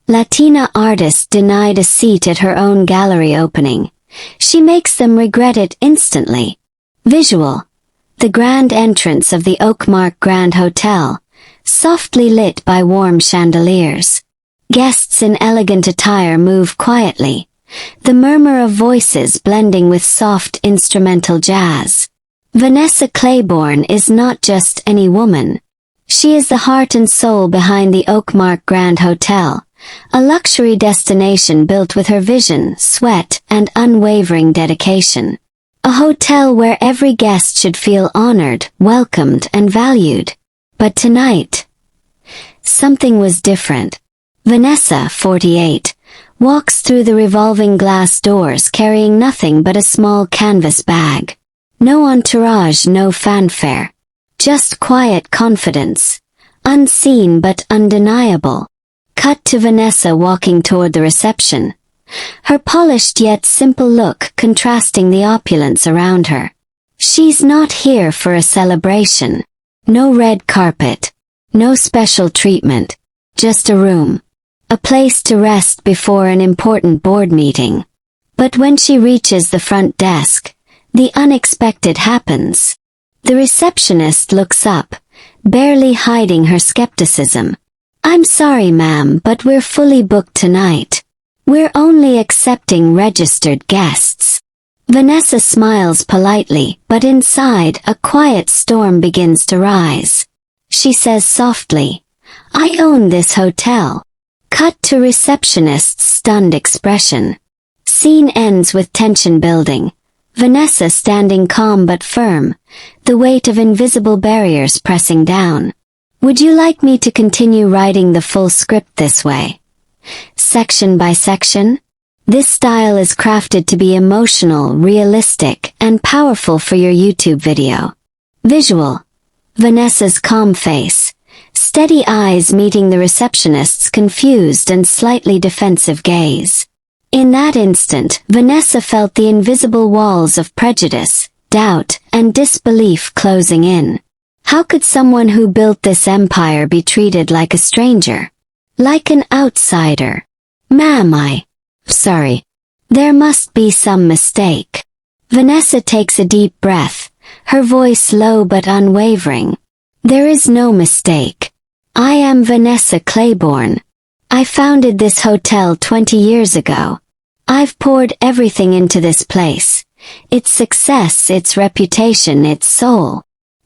Latina artist denied a seat at her own gallery opening. She makes them regret it instantly. Visual. The grand entrance of the Oakmark Grand Hotel, softly lit by warm chandeliers. Guests in elegant attire move quietly, the murmur of voices blending with soft instrumental jazz. Vanessa Claiborne is not just any woman. She is the heart and soul behind the Oakmark Grand Hotel, a luxury destination built with her vision, sweat, and unwavering dedication. A hotel where every guest should feel honored, welcomed, and valued. But tonight, something was different. Vanessa, 48, walks through the revolving glass doors carrying nothing but a small canvas bag. No entourage, no fanfare. Just quiet confidence. Unseen but undeniable. Cut to Vanessa walking toward the reception. Her polished yet simple look contrasting the opulence around her. She's not here for a celebration. No red carpet. No special treatment. Just a room. A place to rest before an important board meeting. But when she reaches the front desk, the unexpected happens. The receptionist looks up, barely hiding her skepticism. "I'm sorry, ma'am, but we're fully booked tonight. We're only accepting registered guests." Vanessa smiles politely, but inside, a quiet storm begins to rise. She says softly, "I own this hotel." Cut to receptionist's stunned expression. Scene ends with tension building. Vanessa standing calm but firm, the weight of invisible barriers pressing down. "Would you like me to continue writing the full script this way? Section by section?" This style is crafted to be emotional, realistic, and powerful for your YouTube video. Visual. Vanessa's calm face. Steady eyes meeting the receptionist's confused and slightly defensive gaze. In that instant, Vanessa felt the invisible walls of prejudice, doubt, and disbelief closing in. How could someone who built this empire be treated like a stranger? Like an outsider? "Ma'am, sorry. There must be some mistake." Vanessa takes a deep breath, her voice low but unwavering. "There is no mistake. I am Vanessa Claiborne. I founded this hotel 20 years ago. I've poured everything into this place. Its success, its reputation, its soul."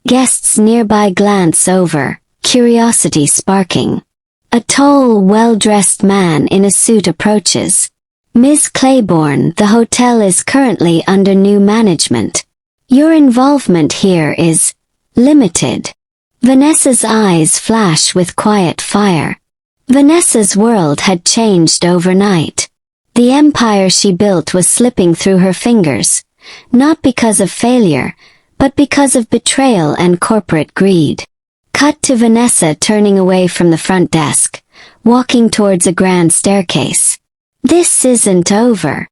Guests nearby glance over, curiosity sparking. A tall, well-dressed man in a suit approaches. "Ms. Claiborne, the hotel is currently under new management. Your involvement here is limited." Vanessa's eyes flash with quiet fire. Vanessa's world had changed overnight. The empire she built was slipping through her fingers, not because of failure, but because of betrayal and corporate greed. Cut to Vanessa turning away from the front desk, walking towards a grand staircase. This isn't over.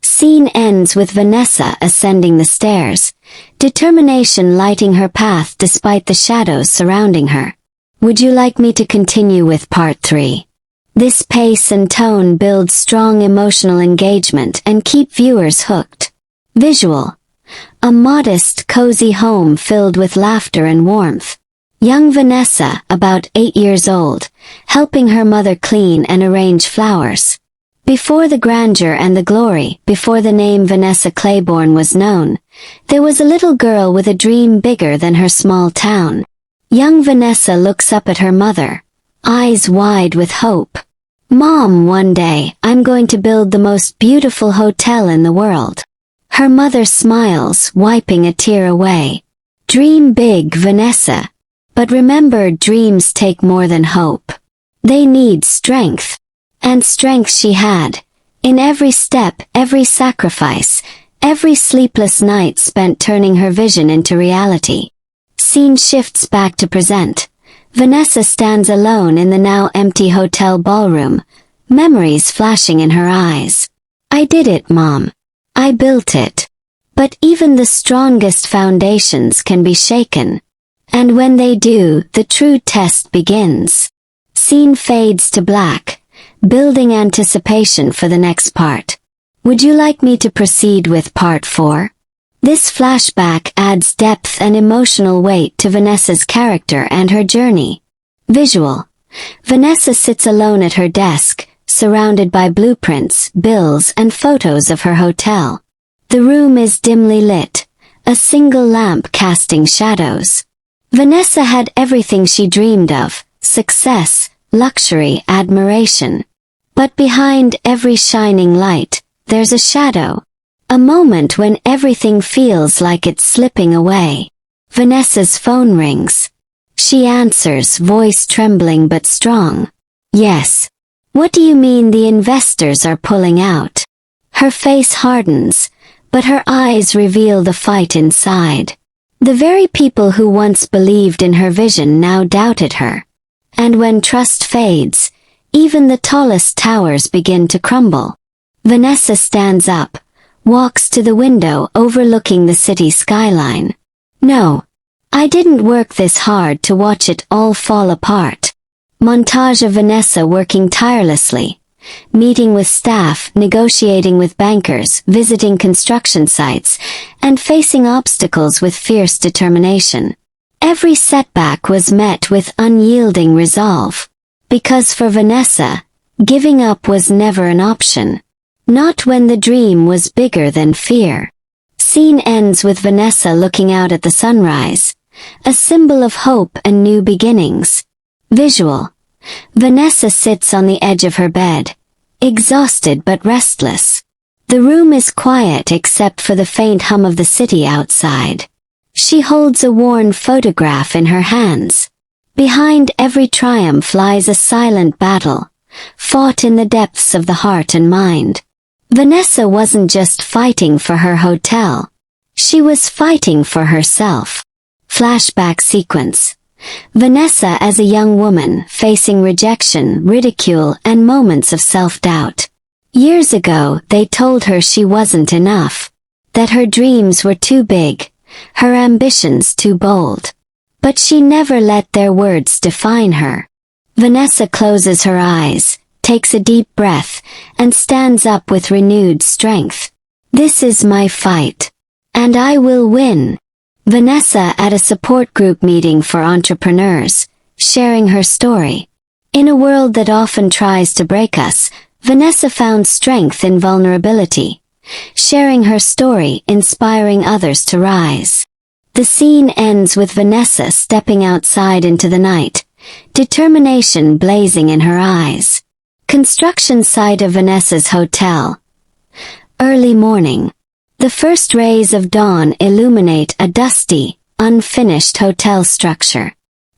Scene ends with Vanessa ascending the stairs, determination lighting her path despite the shadows surrounding her. Would you like me to continue with part 3? This pace and tone build strong emotional engagement and keep viewers hooked. Visual. A modest, cozy home filled with laughter and warmth. Young Vanessa, about 8 years old, helping her mother clean and arrange flowers. Before the grandeur and the glory, before the name Vanessa Claiborne was known, there was a little girl with a dream bigger than her small town. Young Vanessa looks up at her mother, eyes wide with hope. "Mom, one day, I'm going to build the most beautiful hotel in the world." Her mother smiles, wiping a tear away. "Dream big, Vanessa. But remember, dreams take more than hope. They need strength." And strength she had. In every step, every sacrifice, every sleepless night spent turning her vision into reality. Scene shifts back to present. Vanessa stands alone in the now empty hotel ballroom, memories flashing in her eyes. "I did it, Mom. I built it." But even the strongest foundations can be shaken. And when they do, the true test begins. Scene fades to black. building anticipation for the next part. Would you like me to proceed with part 4? This flashback adds depth and emotional weight to Vanessa's character and her journey. Visual. Vanessa sits alone at her desk, surrounded by blueprints, bills, and photos of her hotel. The room is dimly lit, a single lamp casting shadows. Vanessa had everything she dreamed of: success, luxury, admiration. But behind every shining light, there's a shadow. A moment when everything feels like it's slipping away. Vanessa's phone rings. She answers, voice trembling but strong. Yes. What do you mean the investors are pulling out? Her face hardens, but her eyes reveal the fight inside. The very people who once believed in her vision now doubted her. And when trust fades, even the tallest towers begin to crumble. Vanessa stands up, walks to the window overlooking the city skyline. No, I didn't work this hard to watch it all fall apart. Montage of Vanessa working tirelessly, meeting with staff, negotiating with bankers, visiting construction sites, and facing obstacles with fierce determination. Every setback was met with unyielding resolve. Because for Vanessa, giving up was never an option. Not when the dream was bigger than fear. Scene ends with Vanessa looking out at the sunrise, a symbol of hope and new beginnings. Visual. Vanessa sits on the edge of her bed, exhausted but restless. The room is quiet except for the faint hum of the city outside. She holds a worn photograph in her hands. Behind every triumph lies a silent battle, fought in the depths of the heart and mind. Vanessa wasn't just fighting for her hotel. She was fighting for herself. Flashback sequence. Vanessa as a young woman facing rejection, ridicule, and moments of self-doubt. Years ago, they told her she wasn't enough, that her dreams were too big, her ambitions too bold. But she never let their words define her. Vanessa closes her eyes, takes a deep breath, and stands up with renewed strength. This is my fight. And I will win. Vanessa at a support group meeting for entrepreneurs, sharing her story. In a world that often tries to break us, Vanessa found strength in vulnerability. Sharing her story, inspiring others to rise. The scene ends with Vanessa stepping outside into the night, determination blazing in her eyes. Construction site of Vanessa's hotel. Early morning. The first rays of dawn illuminate a dusty, unfinished hotel structure.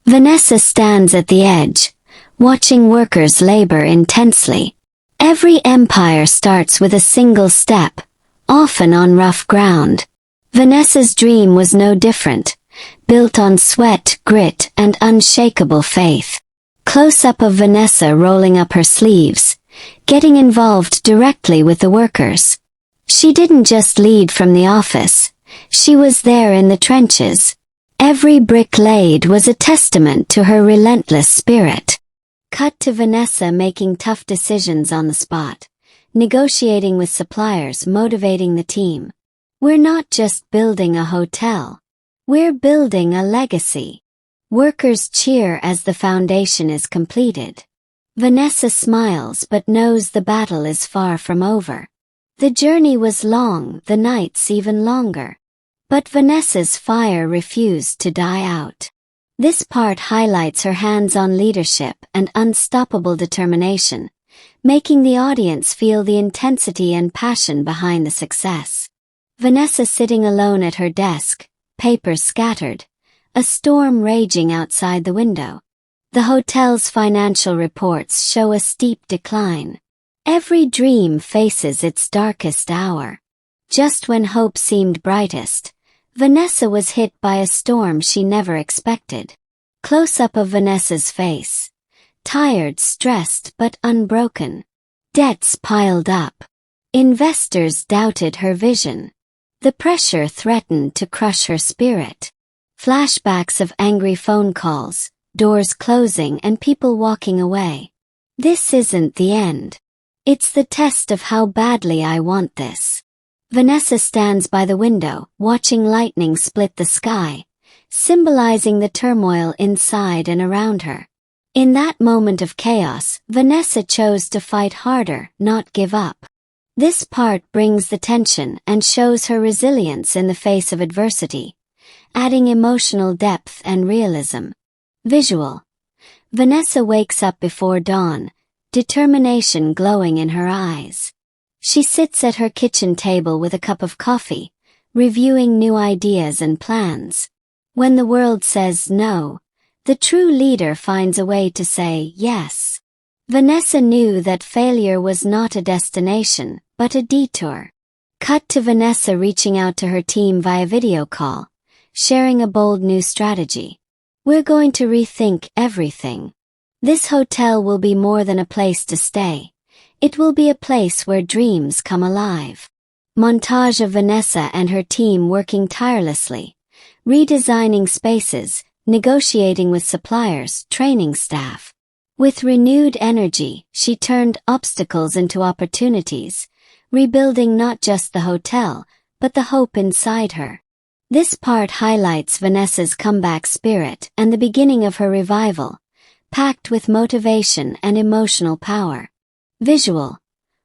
Vanessa stands at the edge, watching workers labor intensely. Every empire starts with a single step, often on rough ground. Vanessa's dream was no different, built on sweat, grit, and unshakable faith. Close-up of Vanessa rolling up her sleeves, getting involved directly with the workers. She didn't just lead from the office, she was there in the trenches. Every brick laid was a testament to her relentless spirit. Cut to Vanessa making tough decisions on the spot, negotiating with suppliers, motivating the team. We're not just building a hotel. We're building a legacy. Workers cheer as the foundation is completed. Vanessa smiles but knows the battle is far from over. The journey was long, the nights even longer. But Vanessa's fire refused to die out. This part highlights her hands-on leadership and unstoppable determination, making the audience feel the intensity and passion behind the success. Vanessa sitting alone at her desk, papers scattered, a storm raging outside the window. The hotel's financial reports show a steep decline. Every dream faces its darkest hour. Just when hope seemed brightest, Vanessa was hit by a storm she never expected. Close-up of Vanessa's face. Tired, stressed, but unbroken. Debts piled up. Investors doubted her vision. The pressure threatened to crush her spirit. Flashbacks of angry phone calls, doors closing and people walking away. This isn't the end. It's the test of how badly I want this. Vanessa stands by the window, watching lightning split the sky, symbolizing the turmoil inside and around her. In that moment of chaos, Vanessa chose to fight harder, not give up. This part brings the tension and shows her resilience in the face of adversity, adding emotional depth and realism. Visual. Vanessa wakes up before dawn, determination glowing in her eyes. She sits at her kitchen table with a cup of coffee, reviewing new ideas and plans. When the world says no, the true leader finds a way to say yes. Vanessa knew that failure was not a destination, but a detour. Cut to Vanessa reaching out to her team via video call, sharing a bold new strategy. We're going to rethink everything. This hotel will be more than a place to stay. It will be a place where dreams come alive. Montage of Vanessa and her team working tirelessly, redesigning spaces, negotiating with suppliers, training staff. With renewed energy, she turned obstacles into opportunities, rebuilding not just the hotel, but the hope inside her. This part highlights Vanessa's comeback spirit and the beginning of her revival, packed with motivation and emotional power. Visual.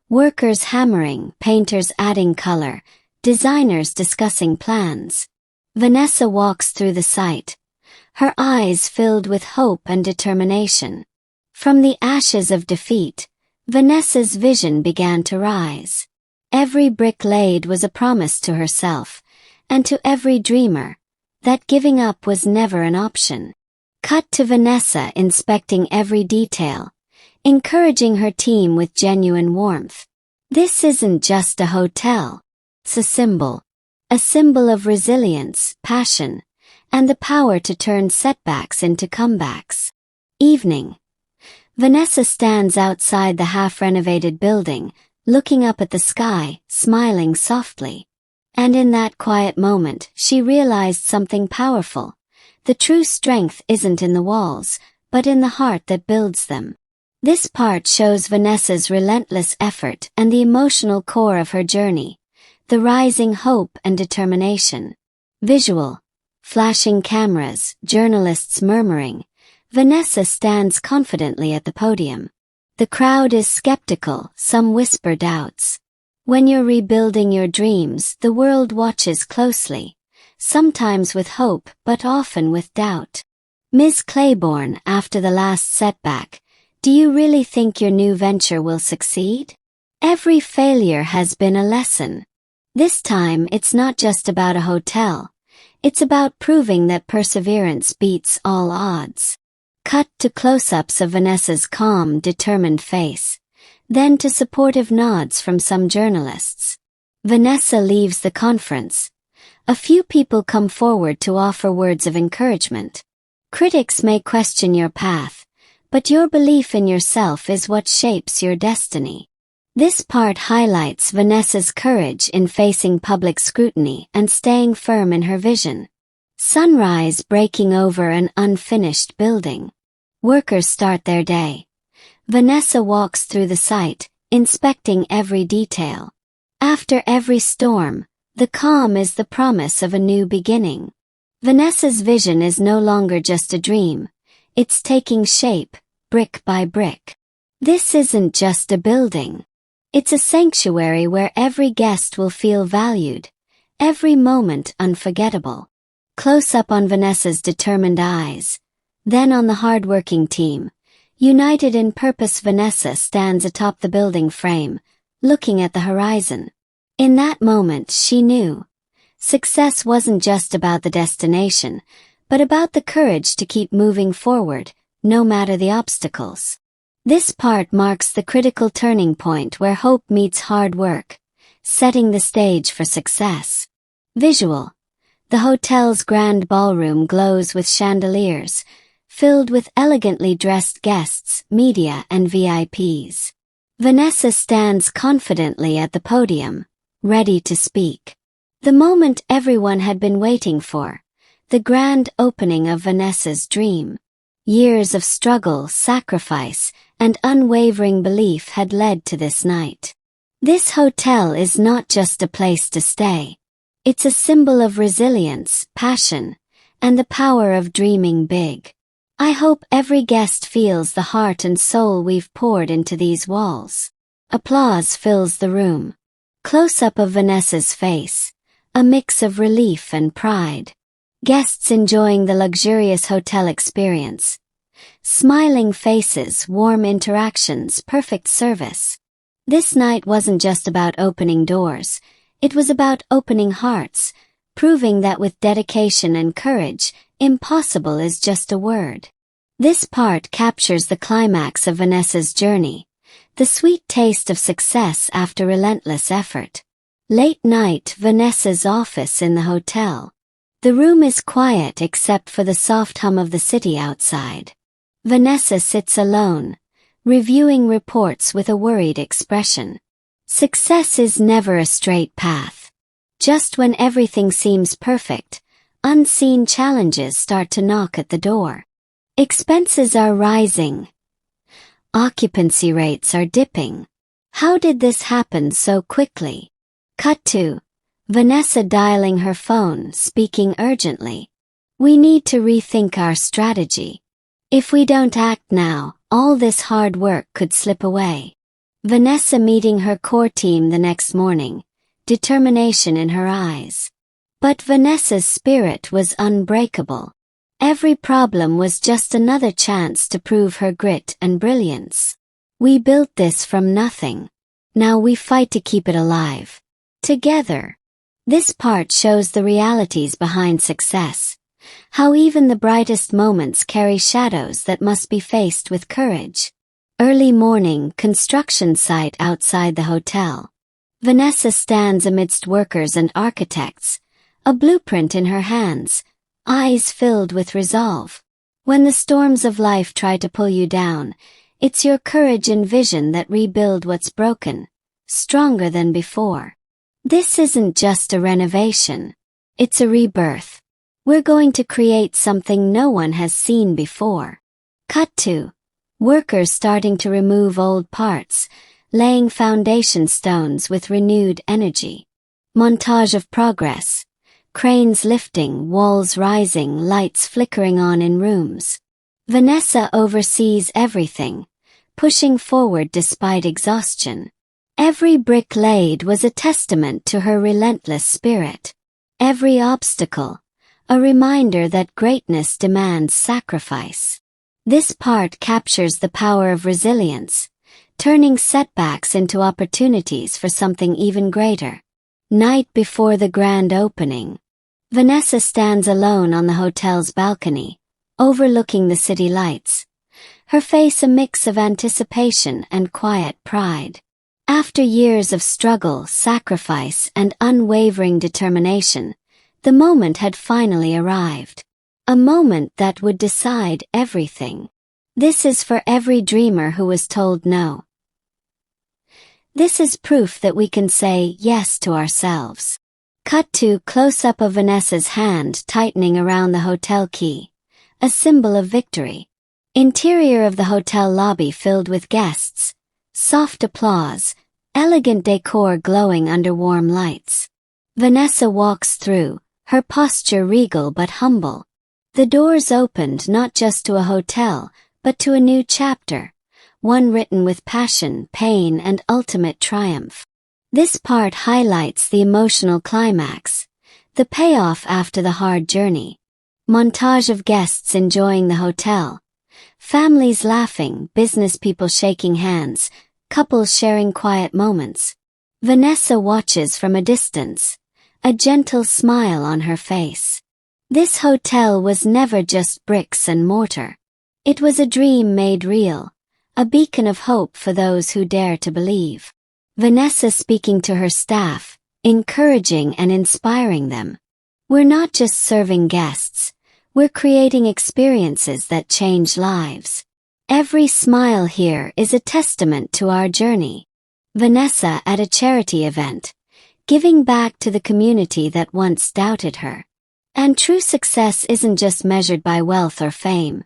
Workers hammering, painters adding color, designers discussing plans. Vanessa walks through the site, her eyes filled with hope and determination. From the ashes of defeat, Vanessa's vision began to rise. Every brick laid was a promise to herself, and to every dreamer, that giving up was never an option. Cut to Vanessa inspecting every detail, encouraging her team with genuine warmth. This isn't just a hotel. It's a symbol of resilience, passion, and the power to turn setbacks into comebacks. Evening. Vanessa stands outside the half-renovated building, looking up at the sky, smiling softly. And in that quiet moment, she realized something powerful. The true strength isn't in the walls, but in the heart that builds them. This part shows Vanessa's relentless effort and the emotional core of her journey, the rising hope and determination. Visual. Flashing cameras, journalists murmuring. Vanessa stands confidently at the podium. The crowd is skeptical, some whisper doubts. When you're rebuilding your dreams, the world watches closely, sometimes with hope, but often with doubt. Ms. Claiborne, after the last setback, do you really think your new venture will succeed? Every failure has been a lesson. This time, it's not just about a hotel. It's about proving that perseverance beats all odds. Cut to close-ups of Vanessa's calm, determined face, then to supportive nods from some journalists. Vanessa leaves the conference. A few people come forward to offer words of encouragement. Critics may question your path, but your belief in yourself is what shapes your destiny. This part highlights Vanessa's courage in facing public scrutiny and staying firm in her vision. Sunrise breaking over an unfinished building. Workers start their day. Vanessa walks through the site, inspecting every detail. After every storm, the calm is the promise of a new beginning. Vanessa's vision is no longer just a dream. It's taking shape, brick by brick. This isn't just a building. It's a sanctuary where every guest will feel valued, every moment unforgettable. Close up on Vanessa's determined eyes, then on the hard-working team. United in purpose, Vanessa stands atop the building frame, looking at the horizon. In that moment, she knew. Success wasn't just about the destination, but about the courage to keep moving forward, no matter the obstacles. This part marks the critical turning point where hope meets hard work, setting the stage for success. Visual. The hotel's grand ballroom glows with chandeliers, filled with elegantly dressed guests, media, and VIPs. Vanessa stands confidently at the podium, ready to speak. The moment everyone had been waiting for, the grand opening of Vanessa's dream. Years of struggle, sacrifice, and unwavering belief had led to this night. This hotel is not just a place to stay. It's a symbol of resilience, passion, and the power of dreaming big. I hope every guest feels the heart and soul we've poured into these walls. Applause fills the room. Close-up of Vanessa's face, a mix of relief and pride. Guests enjoying the luxurious hotel experience. Smiling faces, warm interactions, perfect service. This night wasn't just about opening doors, it was about opening hearts, proving that with dedication and courage, impossible is just a word. This part captures the climax of Vanessa's journey, the sweet taste of success after relentless effort. Late night, Vanessa's office in the hotel. The room is quiet except for the soft hum of the city outside. Vanessa sits alone, reviewing reports with a worried expression. Success is never a straight path. Just when everything seems perfect, unseen challenges start to knock at the door. Expenses are rising. Occupancy rates are dipping. How did this happen so quickly? Cut to Vanessa dialing her phone, speaking urgently. We need to rethink our strategy. If we don't act now, all this hard work could slip away. Vanessa meeting her core team the next morning, determination in her eyes. But Vanessa's spirit was unbreakable. Every problem was just another chance to prove her grit and brilliance. We built this from nothing. Now we fight to keep it alive. Together. This part shows the realities behind success. How even the brightest moments carry shadows that must be faced with courage. Early morning, construction site outside the hotel. Vanessa stands amidst workers and architects, a blueprint in her hands, eyes filled with resolve. When the storms of life try to pull you down, it's your courage and vision that rebuild what's broken, stronger than before. This isn't just a renovation. It's a rebirth. We're going to create something no one has seen before. Cut to workers starting to remove old parts, laying foundation stones with renewed energy. Montage of progress. Cranes lifting, walls rising, lights flickering on in rooms. Vanessa oversees everything, pushing forward despite exhaustion. Every brick laid was a testament to her relentless spirit. Every obstacle, a reminder that greatness demands sacrifice. This part captures the power of resilience, turning setbacks into opportunities for something even greater. Night before the grand opening. Vanessa stands alone on the hotel's balcony, overlooking the city lights. Her face a mix of anticipation and quiet pride. After years of struggle, sacrifice, and unwavering determination, the moment had finally arrived. A moment that would decide everything. This is for every dreamer who was told no. This is proof that we can say yes to ourselves. Cut to close-up of Vanessa's hand tightening around the hotel key, a symbol of victory. Interior of the hotel lobby filled with guests, soft applause, elegant decor glowing under warm lights. Vanessa walks through, her posture regal but humble. The doors opened not just to a hotel, but to a new chapter, one written with passion, pain, and ultimate triumph. This part highlights the emotional climax, the payoff after the hard journey. Montage of guests enjoying the hotel, families laughing, business people shaking hands, couples sharing quiet moments. Vanessa watches from a distance, a gentle smile on her face. This hotel was never just bricks and mortar. It was a dream made real, a beacon of hope for those who dare to believe. Vanessa speaking to her staff, encouraging and inspiring them. We're not just serving guests, we're creating experiences that change lives. Every smile here is a testament to our journey. Vanessa at a charity event, giving back to the community that once doubted her. And true success isn't just measured by wealth or fame.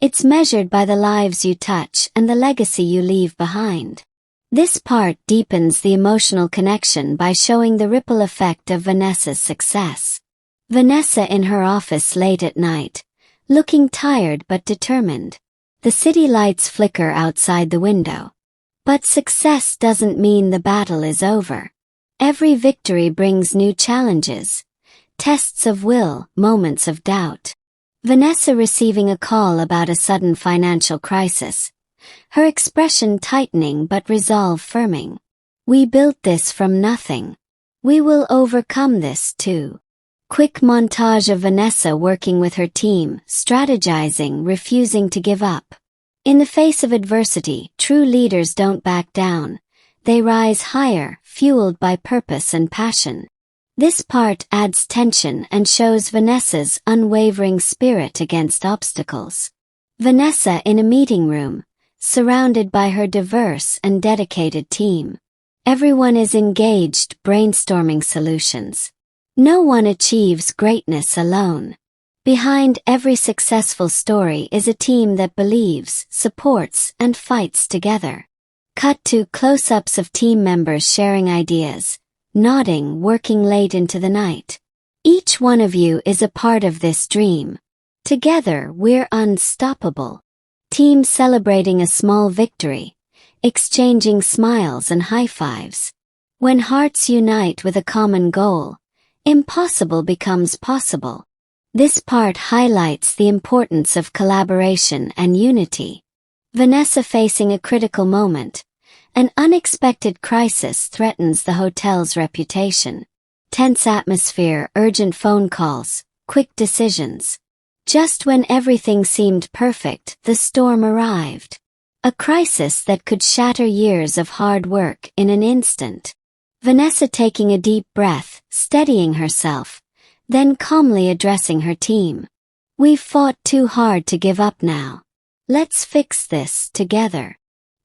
It's measured by the lives you touch and the legacy you leave behind. This part deepens the emotional connection by showing the ripple effect of Vanessa's success. Vanessa in her office late at night, looking tired but determined. The city lights flicker outside the window. But success doesn't mean the battle is over. Every victory brings new challenges, tests of will, moments of doubt. Vanessa receiving a call about a sudden financial crisis, her expression tightening but resolve firming. We built this from nothing. We will overcome this too. Quick montage of Vanessa working with her team, strategizing, refusing to give up. In the face of adversity, true leaders don't back down. They rise higher, fueled by purpose and passion. This part adds tension and shows Vanessa's unwavering spirit against obstacles. Vanessa in a meeting room, surrounded by her diverse and dedicated team. Everyone is engaged, brainstorming solutions. No one achieves greatness alone. Behind every successful story is a team that believes, supports, and fights together. Cut to close-ups of team members sharing ideas, nodding, working late into the night. Each one of you is a part of this dream. Together, we're unstoppable. Team celebrating a small victory, exchanging smiles and high-fives. When hearts unite with a common goal, impossible becomes possible. This part highlights the importance of collaboration and unity. Vanessa facing a critical moment. An unexpected crisis threatens the hotel's reputation. Tense atmosphere, urgent phone calls, quick decisions. Just when everything seemed perfect, the storm arrived. A crisis that could shatter years of hard work in an instant. Vanessa taking a deep breath, steadying herself, then calmly addressing her team. We've fought too hard to give up now. Let's fix this together.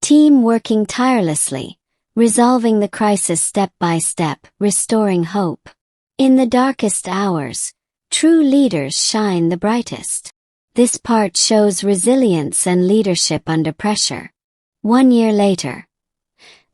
Team working tirelessly, resolving the crisis step by step, restoring hope. In the darkest hours, true leaders shine the brightest. This part shows resilience and leadership under pressure. 1 year later,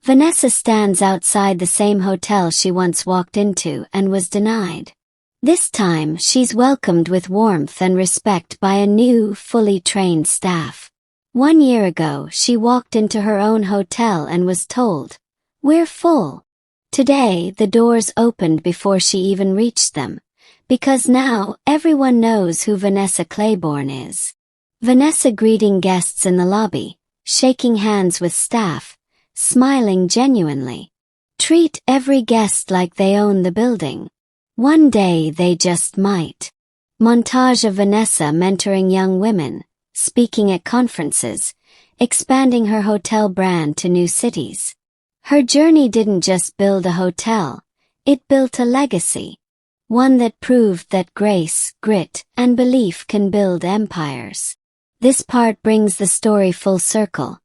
Vanessa stands outside the same hotel she once walked into and was denied. This time, she's welcomed with warmth and respect by a new, fully trained staff. 1 year ago, she walked into her own hotel and was told, "We're full." Today, the doors opened before she even reached them, because now everyone knows who Vanessa Claiborne is. Vanessa greeting guests in the lobby, shaking hands with staff, smiling genuinely. Treat every guest like they own the building. One day they just might. Montage of Vanessa mentoring young women, speaking at conferences, expanding her hotel brand to new cities. Her journey didn't just build a hotel, it built a legacy. One that proved that grace, grit, and belief can build empires. This part brings the story full circle,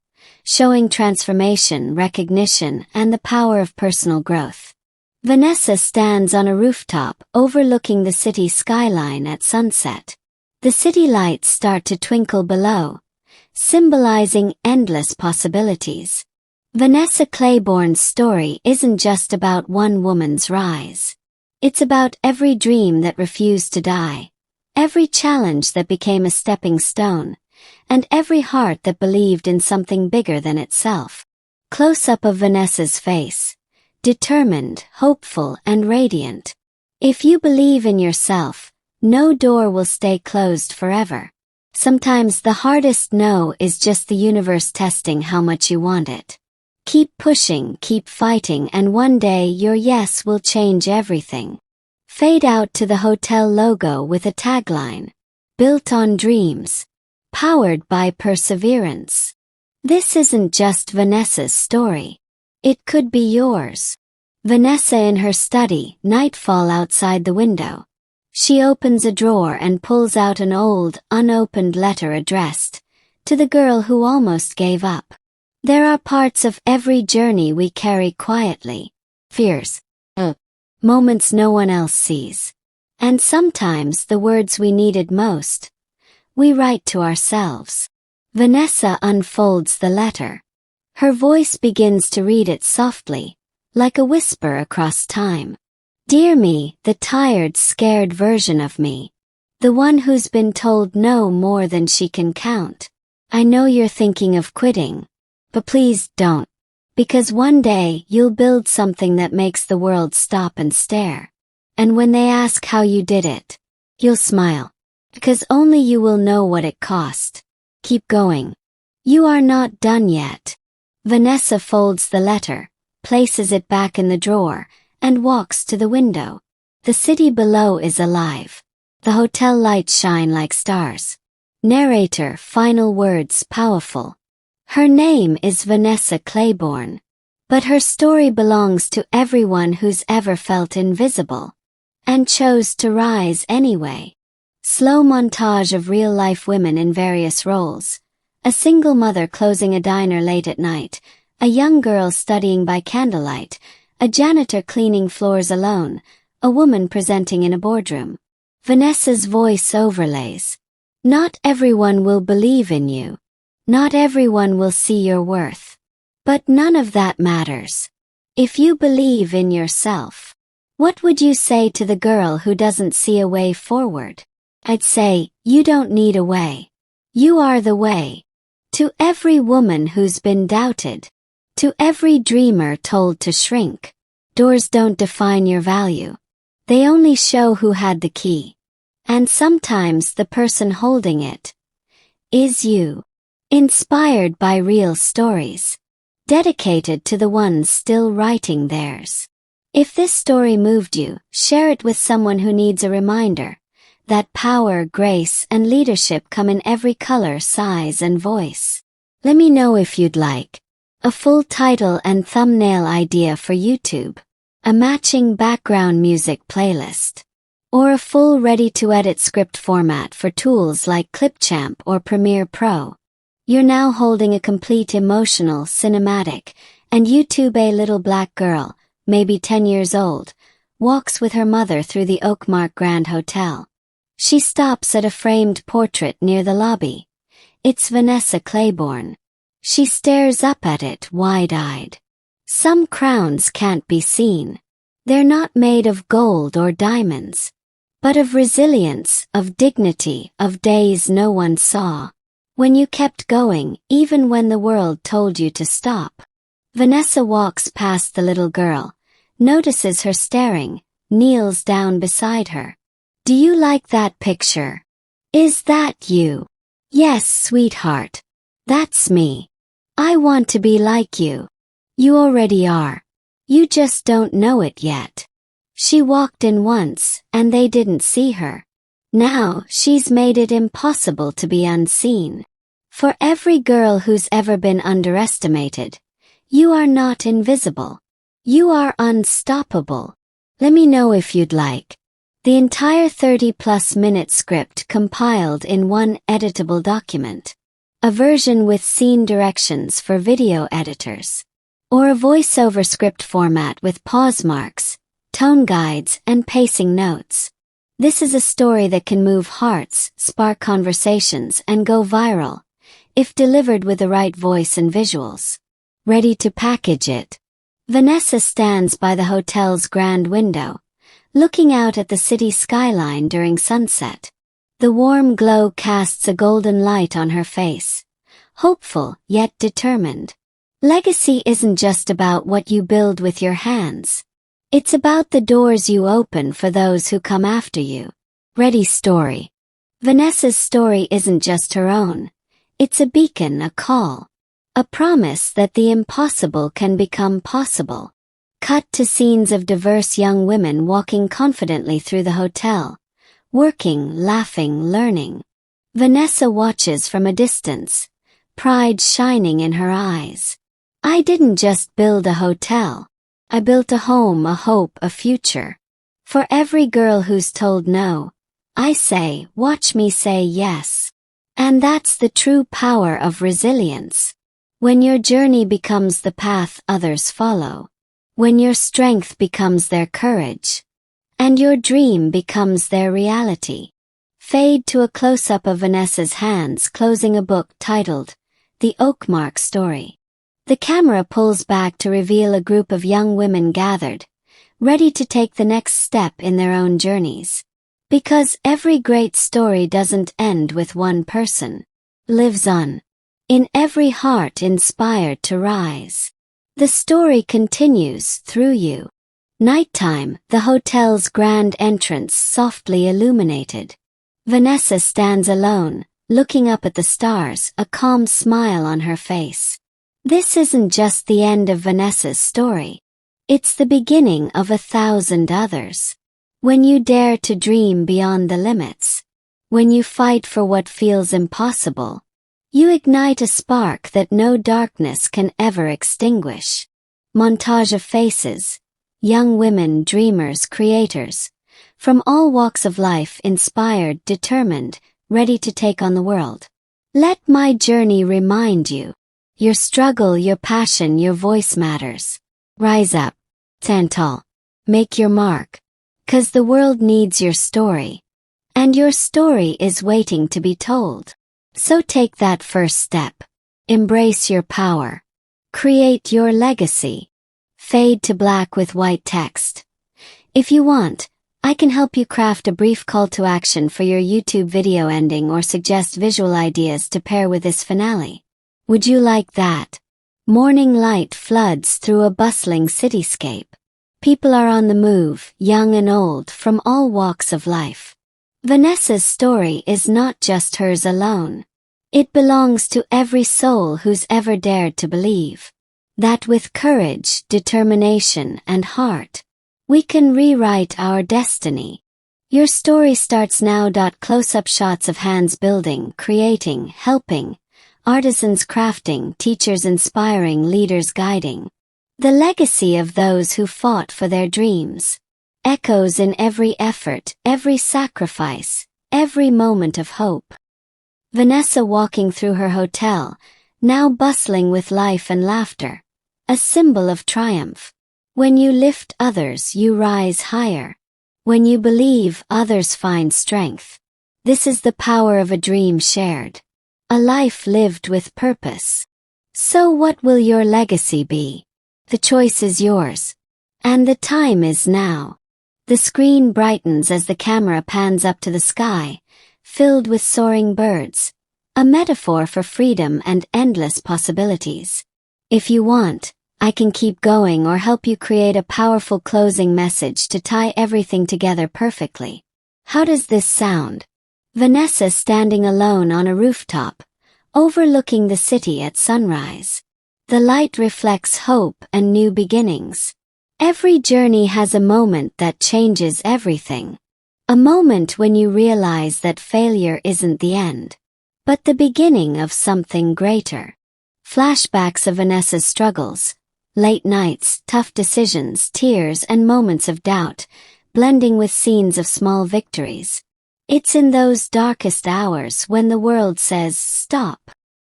showing transformation, recognition, and the power of personal growth. Vanessa stands on a rooftop overlooking the city skyline at sunset. The city lights start to twinkle below, symbolizing endless possibilities. Vanessa Claiborne's story isn't just about one woman's rise. It's about every dream that refused to die, every challenge that became a stepping stone, and every heart that believed in something bigger than itself. Close-up of Vanessa's face. Determined, hopeful, and radiant. If you believe in yourself, no door will stay closed forever. Sometimes the hardest no is just the universe testing how much you want it. Keep pushing, keep fighting, and one day your yes will change everything. Fade out to the hotel logo with a tagline. Built on dreams. Powered by perseverance. This isn't just Vanessa's story. It could be yours. Vanessa in her study, nightfall outside the window. She opens a drawer and pulls out an old, unopened letter addressed to the girl who almost gave up. There are parts of every journey we carry quietly. Fears. Moments no one else sees. And sometimes the words we needed most we write to ourselves. Vanessa unfolds the letter. Her voice begins to read it softly, like a whisper across time. Dear me, the tired, scared version of me. The one who's been told no more than she can count. I know you're thinking of quitting. But please don't. Because one day you'll build something that makes the world stop and stare. And when they ask how you did it, you'll smile. Because only you will know what it cost. Keep going. You are not done yet. Vanessa folds the letter, places it back in the drawer, and walks to the window. The city below is alive. The hotel lights shine like stars. Narrator, final words powerful. Her name is Vanessa Claiborne. But her story belongs to everyone who's ever felt invisible. And chose to rise anyway. Slow montage of real-life women in various roles. A single mother closing a diner late at night. A young girl studying by candlelight. A janitor cleaning floors alone. A woman presenting in a boardroom. Vanessa's voice overlays. Not everyone will believe in you. Not everyone will see your worth. But none of that matters. If you believe in yourself, what would you say to the girl who doesn't see a way forward? I'd say, you don't need a way. You are the way. To every woman who's been doubted. To every dreamer told to shrink. Doors don't define your value. They only show who had the key. And sometimes the person holding it is you. Inspired by real stories. Dedicated to the ones still writing theirs. If this story moved you, share it with someone who needs a reminder that power, grace, and leadership come in every color, size, and voice. Let me know if you'd like a full title and thumbnail idea for YouTube, a matching background music playlist, or a full ready-to-edit script format for tools like Clipchamp or Premiere Pro. You're now holding a complete emotional, cinematic, and YouTube. A little black girl, maybe 10 years old, walks with her mother through the Oakmark Grand Hotel. She stops at a framed portrait near the lobby. It's Vanessa Claiborne. She stares up at it wide-eyed. Some crowns can't be seen. They're not made of gold or diamonds, but of resilience, of dignity, of days no one saw. When you kept going, even when the world told you to stop. Vanessa walks past the little girl, notices her staring, kneels down beside her. Do you like that picture? Is that you? Yes, sweetheart. That's me. I want to be like you. You already are. You just don't know it yet. She walked in once, and they didn't see her. Now, she's made it impossible to be unseen. For every girl who's ever been underestimated, you are not invisible. You are unstoppable. Let me know if you'd like the entire 30+ minute script compiled in one editable document, a version with scene directions for video editors, or a voiceover script format with pause marks, tone guides, and pacing notes. This is a story that can move hearts, spark conversations, and go viral, if delivered with the right voice and visuals. Ready to package it. Vanessa stands by the hotel's grand window, looking out at the city skyline during sunset. The warm glow casts a golden light on her face, hopeful yet determined. Legacy isn't just about what you build with your hands. It's about the doors you open for those who come after you. Ready story. Vanessa's story isn't just her own. It's a beacon, a call. A promise that the impossible can become possible. Cut to scenes of diverse young women walking confidently through the hotel. Working, laughing, learning. Vanessa watches from a distance, pride shining in her eyes. I didn't just build a hotel. I built a home, a hope, a future. For every girl who's told no, I say, watch me say yes. And that's the true power of resilience. When your journey becomes the path others follow. When your strength becomes their courage. And your dream becomes their reality. Fade to a close-up of Vanessa's hands closing a book titled, The Oakmark Story. The camera pulls back to reveal a group of young women gathered, ready to take the next step in their own journeys. Because every great story doesn't end with one person. Lives on. In every heart inspired to rise. The story continues through you. Nighttime, the hotel's grand entrance softly illuminated. Vanessa stands alone, looking up at the stars, a calm smile on her face. This isn't just the end of Vanessa's story. It's the beginning of 1,000 others. When you dare to dream beyond the limits. When you fight for what feels impossible. You ignite a spark that no darkness can ever extinguish. Montage of faces. Young women, dreamers, creators. From all walks of life, inspired, determined, ready to take on the world. Let my journey remind you. Your struggle, your passion, your voice matters. Rise up. Stand tall. Make your mark. 'Cause the world needs your story. And your story is waiting to be told. So take that first step. Embrace your power. Create your legacy. Fade to black with white text. If you want, I can help you craft a brief call to action for your YouTube video ending or suggest visual ideas to pair with this finale. Would you like that? Morning light floods through a bustling cityscape. People are on the move, young and old, from all walks of life. Vanessa's story is not just hers alone. It belongs to every soul who's ever dared to believe that with courage, determination, and heart, we can rewrite our destiny. Your story starts now. Close-up shots of hands building, creating, helping, artisans crafting, teachers inspiring, leaders guiding. The legacy of those who fought for their dreams echoes in every effort, every sacrifice, every moment of hope. Vanessa walking through her hotel, now bustling with life and laughter, a symbol of triumph. When you lift others, you rise higher. When you believe, others find strength. This is the power of a dream shared. A life lived with purpose. So what will your legacy be? The choice is yours. And the time is now. The screen brightens as the camera pans up to the sky, filled with soaring birds, a metaphor for freedom and endless possibilities. If you want, I can keep going or help you create a powerful closing message to tie everything together perfectly. How does this sound? Vanessa standing alone on a rooftop, overlooking the city at sunrise. The light reflects hope and new beginnings. Every journey has a moment that changes everything. A moment when you realize that failure isn't the end, but the beginning of something greater. Flashbacks of Vanessa's struggles. Late nights, tough decisions, tears, and moments of doubt, blending with scenes of small victories. It's in those darkest hours when the world says, stop,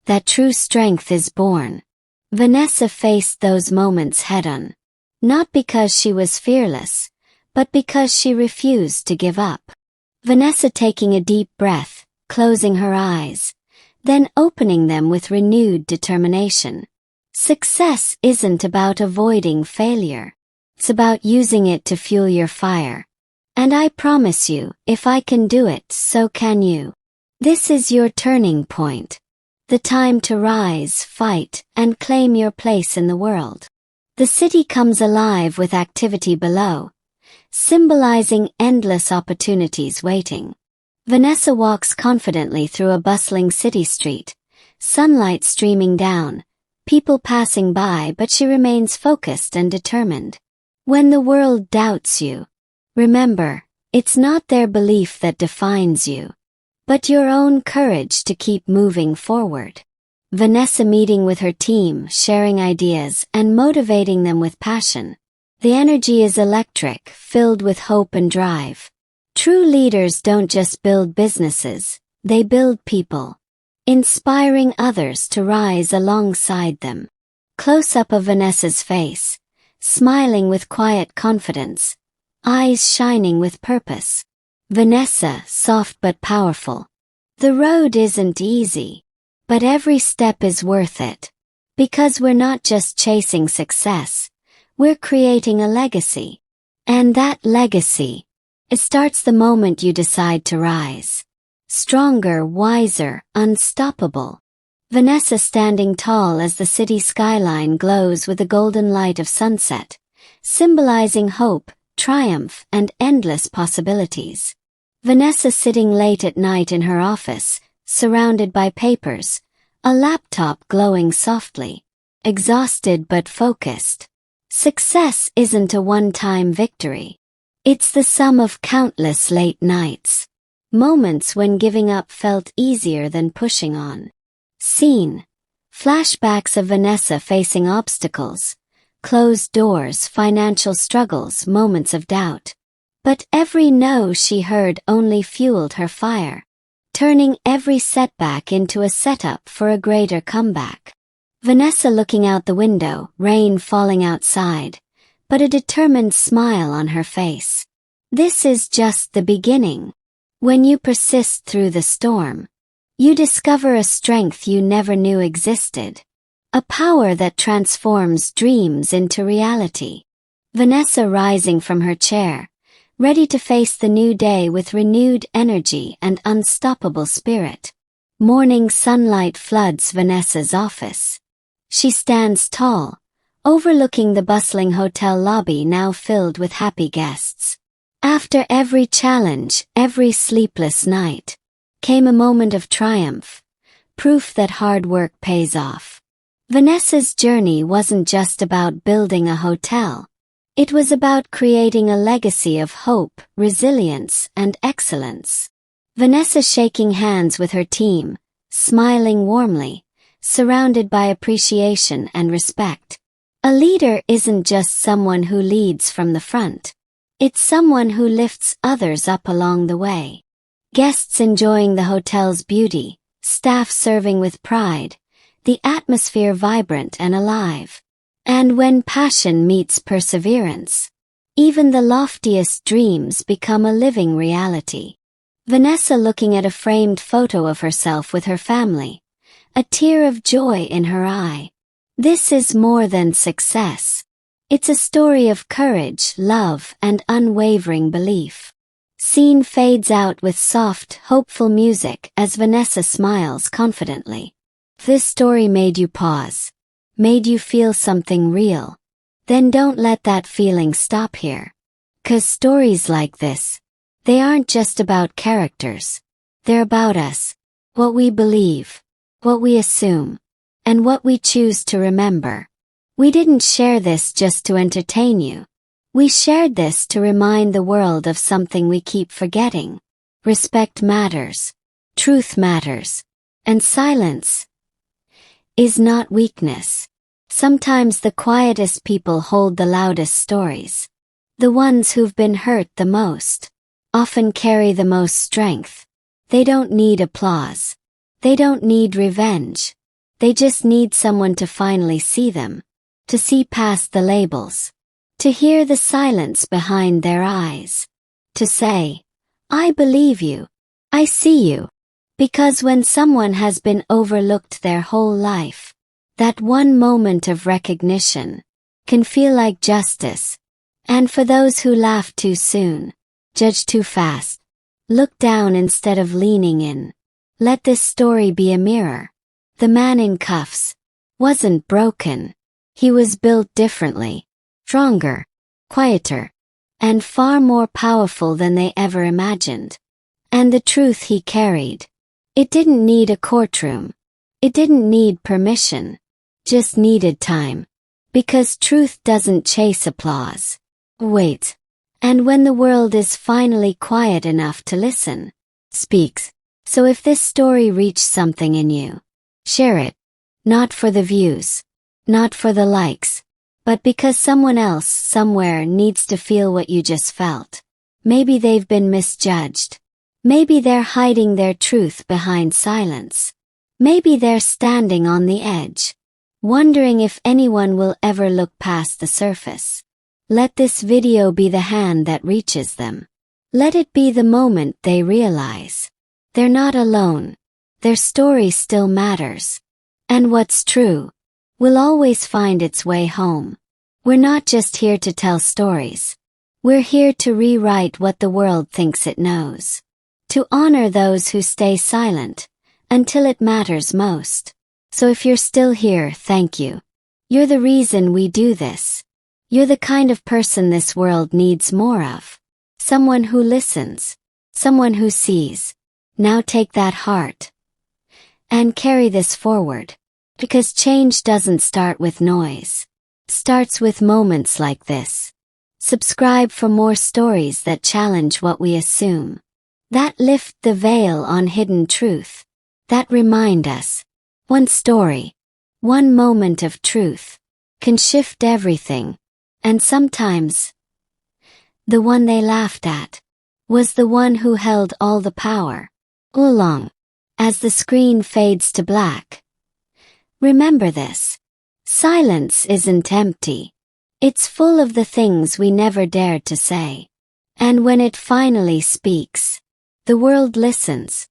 that true strength is born. Vanessa faced those moments head-on. Not because she was fearless, but because she refused to give up. Vanessa taking a deep breath, closing her eyes, then opening them with renewed determination. Success isn't about avoiding failure. It's about using it to fuel your fire. And I promise you, if I can do it, so can you. This is your turning point. The time to rise, fight, and claim your place in the world. The city comes alive with activity below, symbolizing endless opportunities waiting. Vanessa walks confidently through a bustling city street, sunlight streaming down, people passing by, but she remains focused and determined. When the world doubts you, remember, it's not their belief that defines you, but your own courage to keep moving forward. Vanessa meeting with her team, sharing ideas, and motivating them with passion. The energy is electric, filled with hope and drive. True leaders don't just build businesses, they build people, inspiring others to rise alongside them. Close-up of Vanessa's face, smiling with quiet confidence, eyes shining with purpose. Vanessa, soft but powerful. The road isn't easy, but every step is worth it. Because we're not just chasing success, we're creating a legacy. And that legacy, it starts the moment you decide to rise. Stronger, wiser, unstoppable. Vanessa standing tall as the city skyline glows with the golden light of sunset, symbolizing hope, triumph, and endless possibilities. Vanessa sitting late at night in her office, surrounded by papers, a laptop glowing softly, exhausted but focused. Success isn't a one-time victory. It's the sum of countless late nights. Moments when giving up felt easier than pushing on. Scene. Flashbacks of Vanessa facing obstacles, closed doors, financial struggles, moments of doubt. But every no she heard only fueled her fire, turning every setback into a setup for a greater comeback. Vanessa looking out the window, rain falling outside, but a determined smile on her face. This is just the beginning. When you persist through the storm, you discover a strength you never knew existed. A power that transforms dreams into reality. Vanessa rising from her chair, ready to face the new day with renewed energy and unstoppable spirit. Morning sunlight floods Vanessa's office. She stands tall, overlooking the bustling hotel lobby now filled with happy guests. After every challenge, every sleepless night, came a moment of triumph, proof that hard work pays off. Vanessa's journey wasn't just about building a hotel. It was about creating a legacy of hope, resilience, and excellence. Vanessa shaking hands with her team, smiling warmly, surrounded by appreciation and respect. A leader isn't just someone who leads from the front. It's someone who lifts others up along the way. Guests enjoying the hotel's beauty, staff serving with pride, the atmosphere vibrant and alive. And when passion meets perseverance, even the loftiest dreams become a living reality. Vanessa looking at a framed photo of herself with her family, a tear of joy in her eye. This is more than success. It's a story of courage, love, and unwavering belief. Scene fades out with soft, hopeful music as Vanessa smiles confidently. This story made you pause. Made you feel something real. Then don't let that feeling stop here. 'Cause stories like this, they aren't just about characters. They're about us. What we believe, what we assume, and what we choose to remember. We didn't share this just to entertain you. We shared this to remind the world of something we keep forgetting. Respect matters. Truth matters. And silence is not weakness. Sometimes the quietest people hold the loudest stories. The ones who've been hurt the most often carry the most strength. They don't need applause. They don't need revenge. They just need someone to finally see them, to see past the labels, to hear the silence behind their eyes, to say, I believe you. I see you. Because when someone has been overlooked their whole life, that one moment of recognition can feel like justice. And for those who laugh too soon, judge too fast, look down instead of leaning in, let this story be a mirror. The man in cuffs wasn't broken. He was built differently, stronger, quieter, and far more powerful than they ever imagined. And the truth he carried, it didn't need a courtroom. It didn't need permission. Just needed time. Because truth doesn't chase applause. Wait. And when the world is finally quiet enough to listen, speaks. So if this story reached something in you, share it. Not for the views. Not for the likes. But because someone else somewhere needs to feel what you just felt. Maybe they've been misjudged. Maybe they're hiding their truth behind silence. Maybe they're standing on the edge, wondering if anyone will ever look past the surface. Let this video be the hand that reaches them. Let it be the moment they realize they're not alone. Their story still matters. And what's true will always find its way home. We're not just here to tell stories. We're here to rewrite what the world thinks it knows. To honor those who stay silent until it matters most. So if you're still here, thank you. You're the reason we do this. You're the kind of person this world needs more of. Someone who listens. Someone who sees. Now take that heart and carry this forward. Because change doesn't start with noise. Starts with moments like this. Subscribe for more stories that challenge what we assume. That lift the veil on hidden truth. That remind us. One story. One moment of truth. Can shift everything. And sometimes, the one they laughed at was the one who held all the power. Oolong. As the screen fades to black. Remember this. Silence isn't empty. It's full of the things we never dared to say. And when it finally speaks, the world listens.